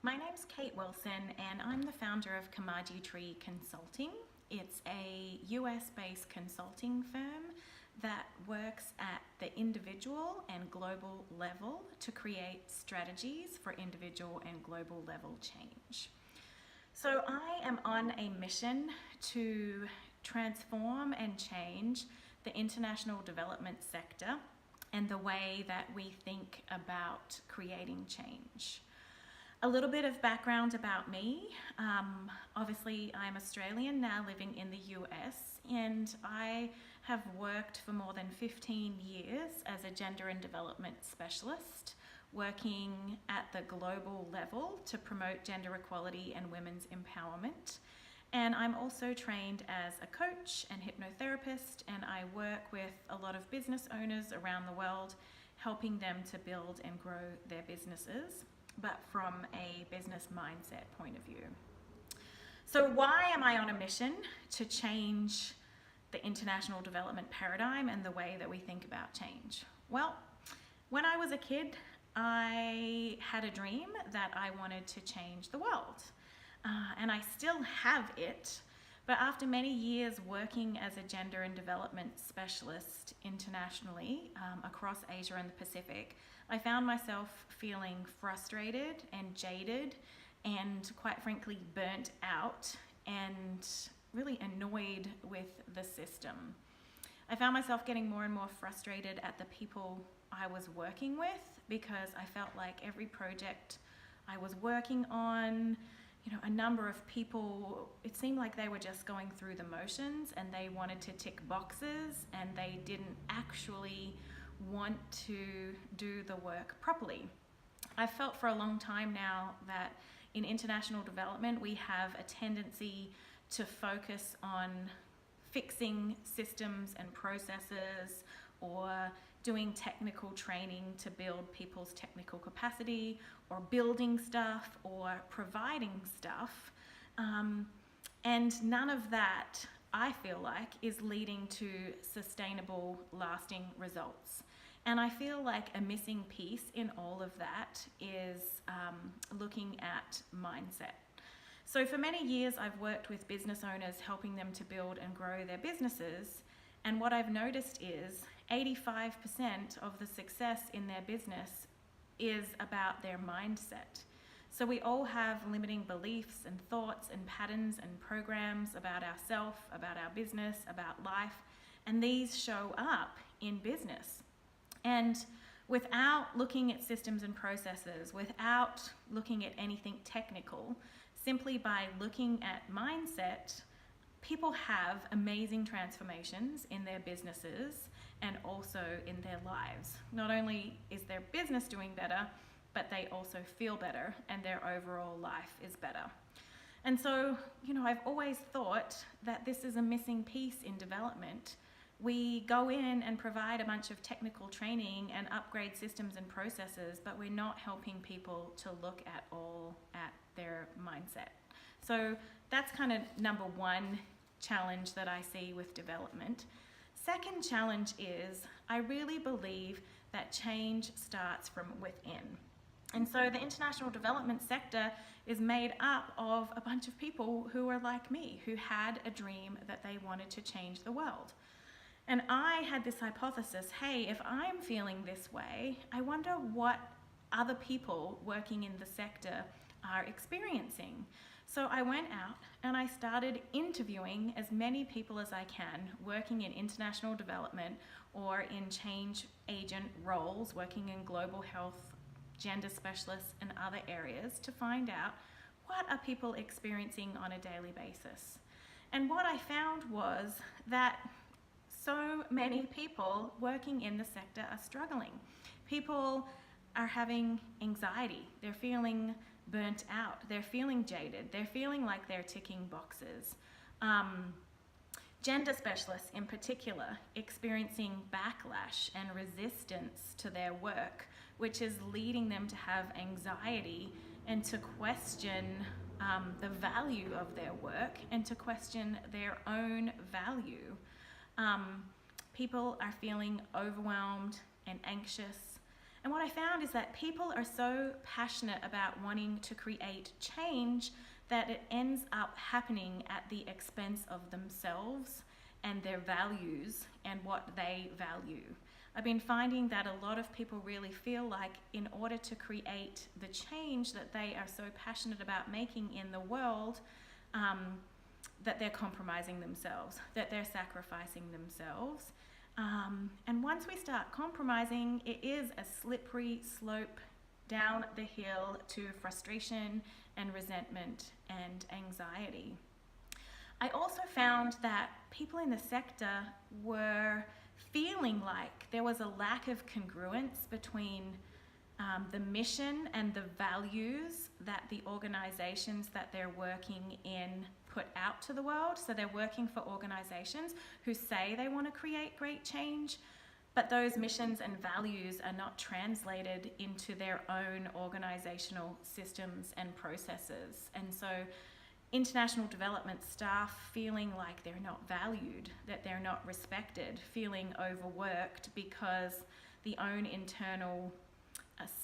My name's Kate Wilson and I'm the founder of Kamaji Tree Consulting. It's a US-based consulting firm that works at the individual and global level to create strategies for individual and global level change. So I am on a mission to transform and change the international development sector and the way that we think about creating change. A little bit of background about me. Obviously, I'm Australian now living in the US, and I have worked for more than 15 years as a gender and development specialist, working at the global level to promote gender equality and women's empowerment. And I'm also trained as a coach and hypnotherapist, and I work with a lot of business owners around the world, helping them to build and grow their businesses, but from a business mindset point of view. So why am I on a mission to change the international development paradigm and the way that we think about change? Well, when I was a kid, I had a dream that I wanted to change the world. And I still have it, but after many years working as a gender and development specialist internationally across Asia and the Pacific, I found myself feeling frustrated and jaded and quite frankly burnt out and really annoyed with the system. I found myself getting more and more frustrated at the people I was working with because I felt like every project I was working on, a number of people, it seemed like they were just going through the motions and they wanted to tick boxes and they didn't actually want to do the work properly. I've felt for a long time now that in international development we have a tendency to focus on fixing systems and processes or doing technical training to build people's technical capacity or building stuff or providing stuff. And none of that, I feel like, is leading to sustainable, lasting results. And I feel like a missing piece in all of that is looking at mindset. So for many years, I've worked with business owners, helping them to build and grow their businesses. And what I've noticed is 85% of the success in their business is about their mindset. So we all have limiting beliefs and thoughts and patterns and programs about ourselves, about our business, about life, and these show up in business. And without looking at systems and processes, without looking at anything technical, simply by looking at mindset, people have amazing transformations in their businesses and also in their lives. Not only is their business doing better, but they also feel better and their overall life is better. And so, I've always thought that this is a missing piece in development. We go in and provide a bunch of technical training and upgrade systems and processes, but we're not helping people to look at their mindset. So that's kind of number one challenge that I see with development. Second challenge is I really believe that change starts from within. And so the international development sector is made up of a bunch of people who are like me, who had a dream that they wanted to change the world. And I had this hypothesis, hey, if I'm feeling this way, I wonder what other people working in the sector are experiencing. So I went out and I started interviewing as many people as I can working in international development or in change agent roles, working in global health, gender specialists and other areas to find out what are people experiencing on a daily basis. And what I found was that so many people working in the sector are struggling. People are having anxiety, they're feeling burnt out, they're feeling jaded, they're feeling like they're ticking boxes. Gender specialists in particular experiencing backlash and resistance to their work, which is leading them to have anxiety and to question the value of their work and to question their own value. People are feeling overwhelmed and anxious And what I found is that people are so passionate about wanting to create change that it ends up happening at the expense of themselves and their values and what they value. I've been finding that a lot of people really feel like in order to create the change that they are so passionate about making in the world, that they're compromising themselves, that they're sacrificing themselves. And once we start compromising, it is a slippery slope down the hill to frustration and resentment and anxiety. I also found that people in the sector were feeling like there was a lack of congruence between the mission and the values that the organizations that they're working in put out to the world. So they're working for organizations who say they want to create great change, but those missions and values are not translated into their own organizational systems and processes. And so international development staff feeling like they're not valued, that they're not respected, feeling overworked because the own internal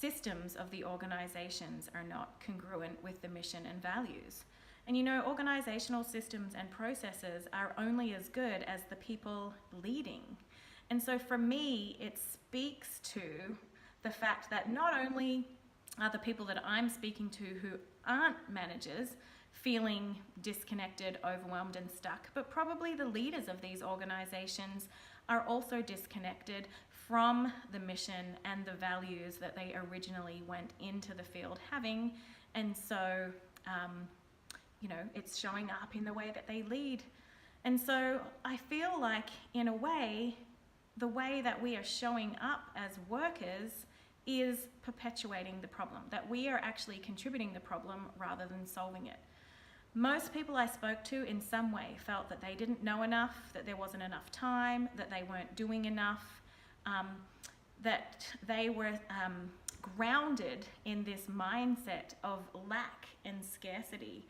systems of the organizations are not congruent with the mission and values. And you know, organizational systems and processes are only as good as the people leading. And so for me, it speaks to the fact that not only are the people that I'm speaking to who aren't managers feeling disconnected, overwhelmed and stuck, but probably the leaders of these organizations are also disconnected from the mission and the values that they originally went into the field having. And so, you know, it's showing up in the way that they lead. And so I feel like, in a way, the way that we are showing up as workers is perpetuating the problem, that we are actually contributing the problem rather than solving it. Most people I spoke to in some way felt that they didn't know enough, that there wasn't enough time, that they weren't doing enough, that they were grounded in this mindset of lack and scarcity.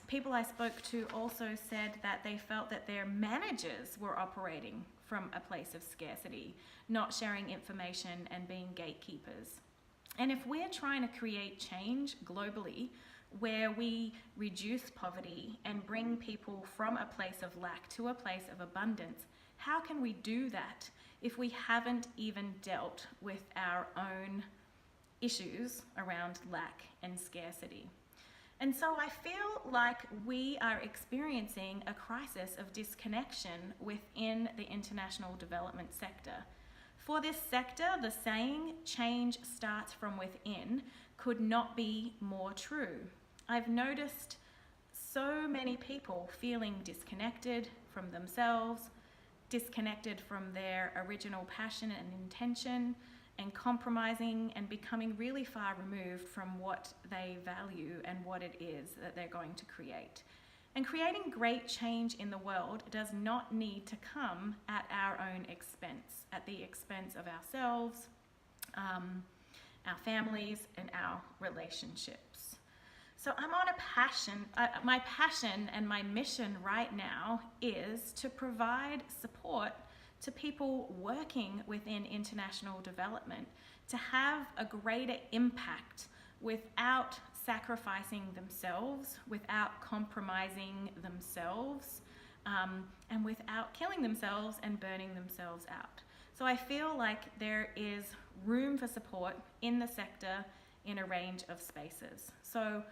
People I spoke to also said that they felt that their managers were operating from a place of scarcity, not sharing information and being gatekeepers. And if we're trying to create change globally, where we reduce poverty and bring people from a place of lack to a place of abundance, how can we do that if we haven't even dealt with our own issues around lack and scarcity? And so I feel like we are experiencing a crisis of disconnection within the international development sector. For this sector, the saying, "change starts from within," could not be more true. I've noticed so many people feeling disconnected from themselves, disconnected from their original passion and intention, and compromising and becoming really far removed from what they value and what it is that they're going to create. And creating great change in the world does not need to come at our own expense, at the expense of ourselves, our families, and our relationships. So I'm on a passion, my passion and my mission right now is to provide support to people working within international development to have a greater impact without sacrificing themselves, without compromising themselves, and without killing themselves and burning themselves out. So I feel like there is room for support in the sector in a range of spaces. So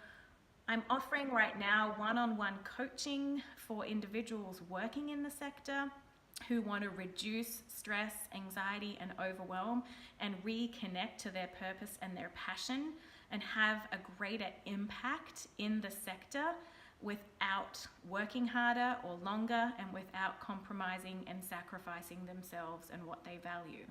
I'm offering right now one-on-one coaching for individuals working in the sector who want to reduce stress, anxiety, and overwhelm and reconnect to their purpose and their passion and have a greater impact in the sector without working harder or longer and without compromising and sacrificing themselves and what they value.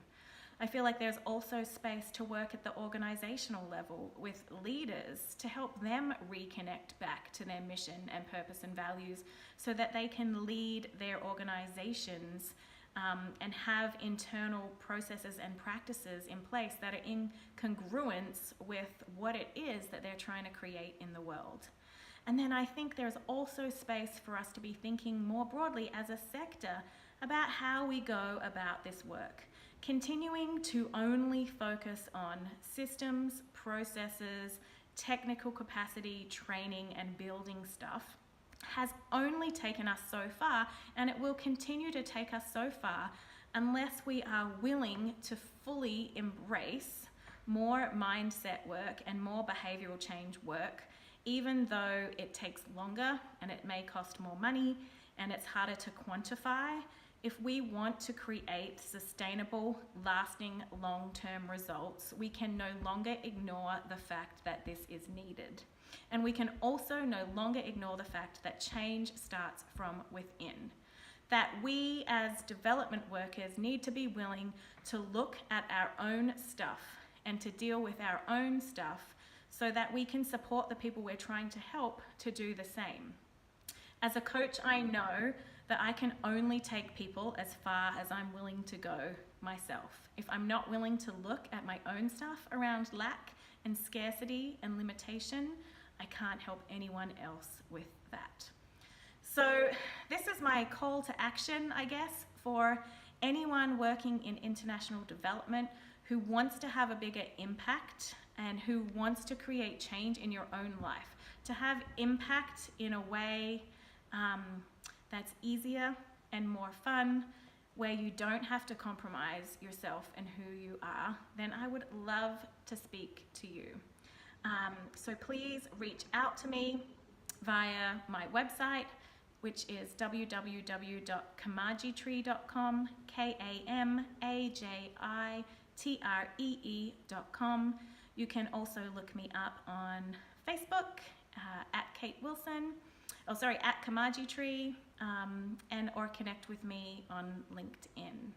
I feel like there's also space to work at the organizational level with leaders to help them reconnect back to their mission and purpose and values so that they can lead their organizations and have internal processes and practices in place that are in congruence with what it is that they're trying to create in the world. And then I think there's also space for us to be thinking more broadly as a sector about how we go about this work. continuing to only focus on systems, processes, technical capacity, training, and building stuff has only taken us so far, and it will continue to take us so far unless we are willing to fully embrace more mindset work and more behavioral change work, even though it takes longer and it may cost more money and it's harder to quantify. If we want to create sustainable, lasting, long-term results, we can no longer ignore the fact that this is needed. And we can also no longer ignore the fact that change starts from within. That we as development workers need to be willing to look at our own stuff and to deal with our own stuff so that we can support the people we're trying to help to do the same. As a coach, I know that I can only take people as far as I'm willing to go myself. If I'm not willing to look at my own stuff around lack and scarcity and limitation, I can't help anyone else with that. So this is my call to action, I guess, for anyone working in international development who wants to have a bigger impact and who wants to create change in your own life, to have impact in a way that's easier and more fun, where you don't have to compromise yourself and who you are, then I would love to speak to you. So please reach out to me via my website, which is www.kamajitree.com, KAMAJITREE.com. You can also look me up on Facebook at Kate Wilson, at Kamajitree, and or connect with me on LinkedIn.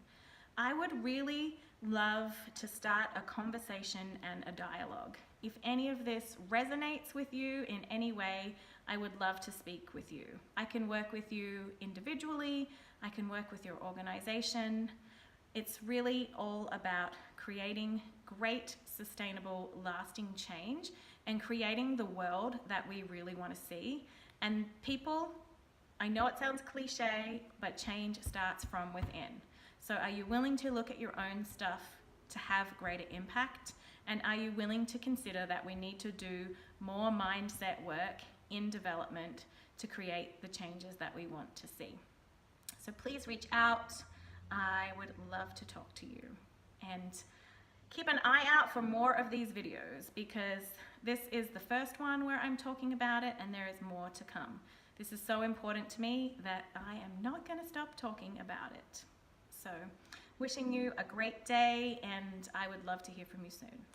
I would really love to start a conversation and a dialogue. If any of this resonates with you in any way, I would love to speak with you. I can work with you individually, I can work with your organization. It's really all about creating great, sustainable, lasting change and creating the world that we really want to see. And people, I know it sounds cliche, but change starts from within. So are you willing to look at your own stuff to have greater impact? And are you willing to consider that we need to do more mindset work in development to create the changes that we want to see? So please reach out. I would love to talk to you. And keep an eye out for more of these videos, because this is the first one where I'm talking about it and there is more to come. This is so important to me that I am not going to stop talking about it. So wishing you a great day, and I would love to hear from you soon.